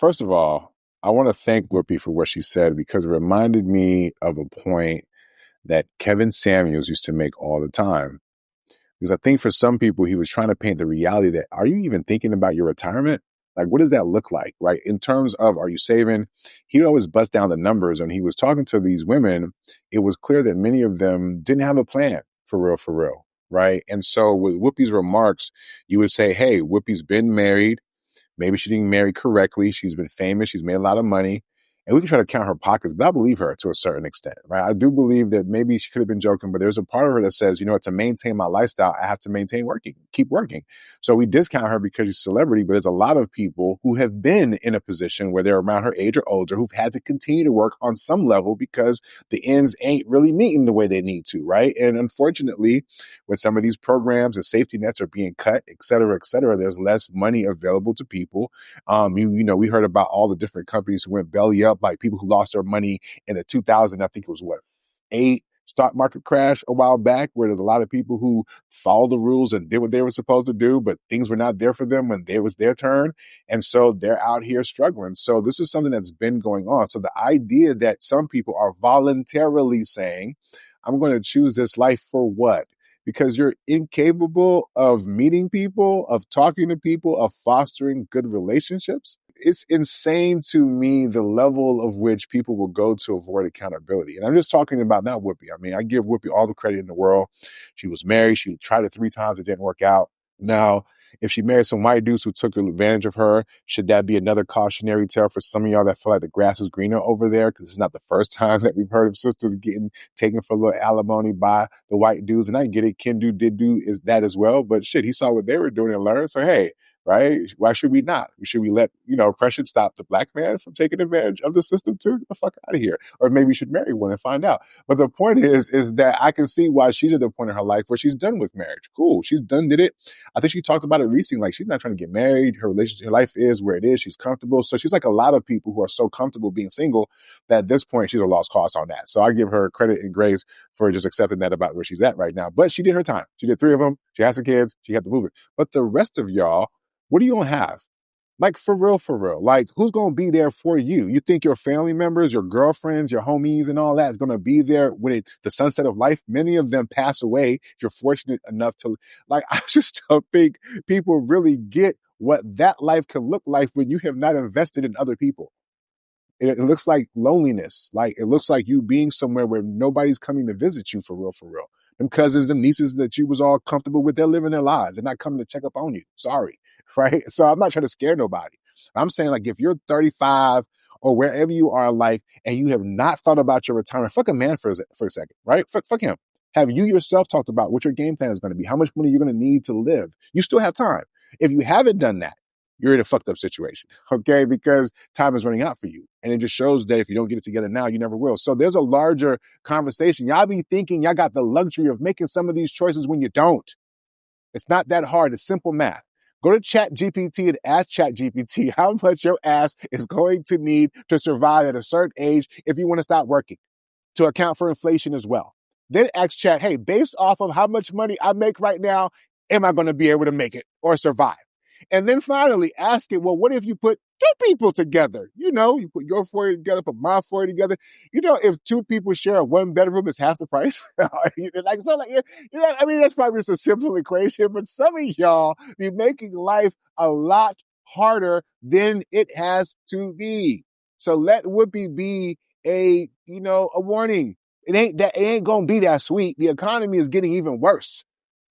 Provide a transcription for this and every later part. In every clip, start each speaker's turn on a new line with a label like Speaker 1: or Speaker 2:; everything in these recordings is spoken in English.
Speaker 1: First of all, I want to thank Whoopi for what she said because it reminded me of a point that Kevin Samuels used to make all the time. Because I think for some people, he was trying to paint the reality that, are you even thinking about your retirement? Like, what does that look like, right? In terms of, are you saving? He would always bust down the numbers. And he was talking to these women. It was clear that many of them didn't have a plan for real, right? And so with Whoopi's remarks, you would say, hey, Whoopi's been married. Maybe she didn't marry correctly. She's been famous. She's made a lot of money. And we can try to count her pockets, but I believe her to a certain extent, right? I do believe that maybe she could have been joking, but there's a part of her that says, to maintain my lifestyle, I have to maintain working, keep working. So we discount her because she's a celebrity, but there's a lot of people who have been in a position where they're around her age or older who've had to continue to work on some level because the ends ain't really meeting the way they need to, right? And unfortunately, when some of these programs and safety nets are being cut, et cetera, there's less money available to people. We heard about all the different companies who went belly up, like people who lost their money in the 2000, I think it was eight stock market crash a while back, where there's a lot of people who followed the rules and did what they were supposed to do, but things were not there for them when it was their turn. And so they're out here struggling. So this is something that's been going on. So the idea that some people are voluntarily saying, I'm going to choose this life for what? Because you're incapable of meeting people, of talking to people, of fostering good relationships. It's insane to me the level of which people will go to avoid accountability. And I'm just talking about not Whoopi. I mean, I give Whoopi all the credit in the world. She was married. She tried it 3 times. It didn't work out. Now, if she married some white dudes who took advantage of her, should that be another cautionary tale for some of y'all that feel like the grass is greener over there? Because it's not the first time that we've heard of sisters getting taken for a little alimony by the white dudes. And I get it. Ken did do is that as well. But shit, he saw what they were doing and learned. So, hey, right? Why should we not? Should we let, oppression stop the black man from taking advantage of the system too? Get the fuck out of here. Or maybe you should marry one and find out. But the point is that I can see why she's at the point in her life where she's done with marriage. Cool. She's did it. I think she talked about it recently. Like, she's not trying to get married. Her relationship, her life is where it is. She's comfortable. So she's like a lot of people who are so comfortable being single that at this point she's a lost cause on that. So I give her credit and grace for just accepting that about where she's at right now. But she did her time. She did 3 of them. She has some kids. She had to move it. But the rest of y'all, what are you going to have? Like, for real. Like, who's going to be there for you? You think your family members, your girlfriends, your homies and all that is going to be there when the sunset of life? Many of them pass away if you're fortunate enough to, like, I just don't think people really get what that life can look like when you have not invested in other people. It looks like loneliness. Like, it looks like you being somewhere where nobody's coming to visit you for real. Them cousins, them nieces that you was all comfortable with, they're living their lives. They're not coming to check up on you. Sorry. Right? So I'm not trying to scare nobody. I'm saying, like, if you're 35 or wherever you are in life and you have not thought about your retirement, fuck a man for a second, right? Fuck him. Have you yourself talked about what your game plan is going to be? How much money you're going to need to live? You still have time. If you haven't done that, you're in a fucked up situation, okay? Because time is running out for you. And it just shows that if you don't get it together now, you never will. So there's a larger conversation. Y'all be thinking y'all got the luxury of making some of these choices when you don't. It's not that hard. It's simple math. Go to ChatGPT and ask ChatGPT how much your ass is going to need to survive at a certain age if you want to stop working, to account for inflation as well. Then ask Chat, hey, based off of how much money I make right now, am I going to be able to make it or survive? And then finally ask it, well, what if you put 2 people together? You put your 40 together, put my 40 together. If 2 people share a 1-bedroom, it's half the price. That's probably just a simple equation, but some of y'all be making life a lot harder than it has to be. So let Whoopi be a warning. It ain't going to be that sweet. The economy is getting even worse.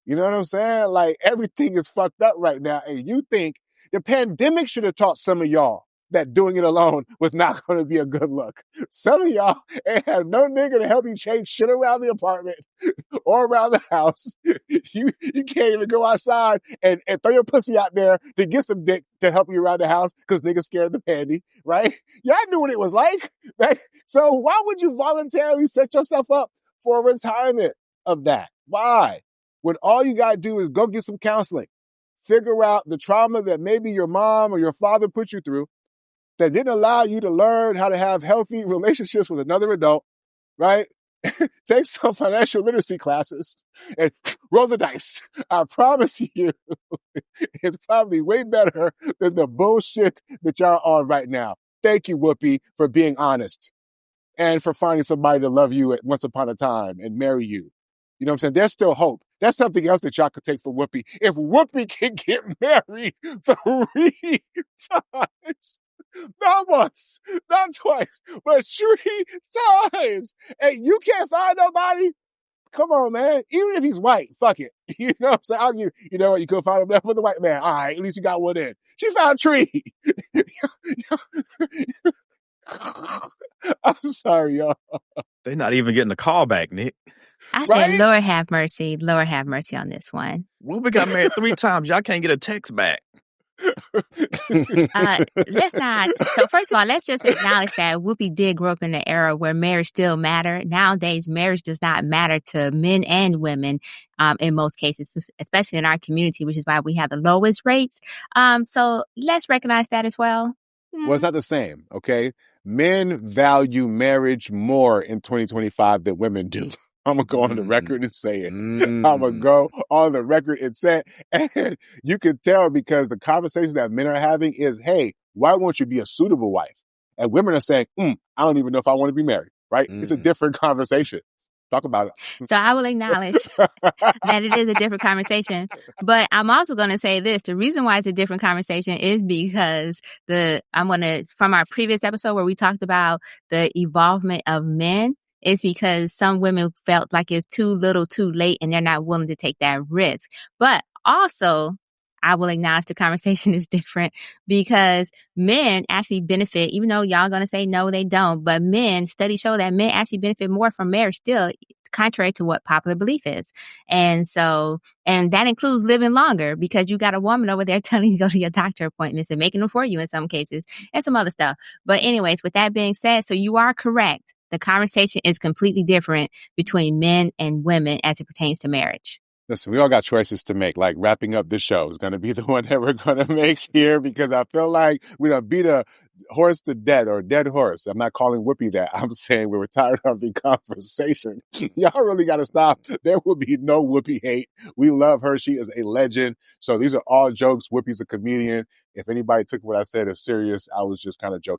Speaker 1: You know what I'm saying? Like, everything is fucked up right now. And you think the pandemic should have taught some of y'all that doing it alone was not going to be a good look. Some of y'all ain't have no nigga to help you change shit around the apartment or around the house. You can't even go outside and throw your pussy out there to get some dick to help you around the house because niggas scared of the panty, right? Y'all knew what it was like, right? So why would you voluntarily set yourself up for a retirement of that? Why? When all you got to do is go get some counseling, figure out the trauma that maybe your mom or your father put you through that didn't allow you to learn how to have healthy relationships with another adult, right? Take some financial literacy classes and roll the dice. I promise you, it's probably way better than the bullshit that y'all are on right now. Thank you, Whoopi, for being honest and for finding somebody to love you at once upon a time and marry you. You know what I'm saying? There's still hope. That's something else that y'all could take from Whoopi. If Whoopi can get married 3 times, not once, not twice, but 3 times, and you can't find nobody, come on, man. Even if he's white, fuck it. You know what I'm saying? I'll give you know what? You couldn't find him with a white man. All right, at least you got one in. She found Tree. I'm sorry, y'all.
Speaker 2: They're not even getting a call back, Nick.
Speaker 3: I
Speaker 1: Right?
Speaker 3: said, Lord have mercy on this one.
Speaker 2: Whoopi got married 3 times. Y'all can't get a text back.
Speaker 3: Let's not. So first of all, let's just acknowledge that Whoopi did grow up in an era where marriage still mattered. Nowadays, marriage does not matter to men and women in most cases, especially in our community, which is why we have the lowest rates. So let's recognize that as well.
Speaker 1: Well, it's not the same, okay? Men value marriage more in 2025 than women do. I'm going to go on the record and say it. I'm going to go on the record and say it. And you can tell because the conversations that men are having is, hey, why won't you be a suitable wife? And women are saying, I don't even know if I want to be married, right? It's a different conversation. Talk about it.
Speaker 3: So I will acknowledge that it is a different conversation. But I'm also going to say this. The reason why it's a different conversation is because from our previous episode where we talked about the evolvement of men, it's because some women felt like it's too little too late and they're not willing to take that risk. But also, I will acknowledge the conversation is different because men actually benefit, even though y'all going to say no, they don't. But studies show that men actually benefit more from marriage still, contrary to what popular belief is. And that includes living longer because you got a woman over there telling you to go to your doctor appointments and making them for you in some cases and some other stuff. But anyways, with that being said, so you are correct. The conversation is completely different between men and women as it pertains to marriage.
Speaker 1: Listen, we all got choices to make. Like wrapping up this show is going to be the one that we're going to make here because I feel like we done beat a horse to death or a dead horse. I'm not calling Whoopi that. I'm saying we're tired of the conversation. Y'all really got to stop. There will be no Whoopi hate. We love her. She is a legend. So these are all jokes. Whoopi's a comedian. If anybody took what I said as serious, I was just kind of joking.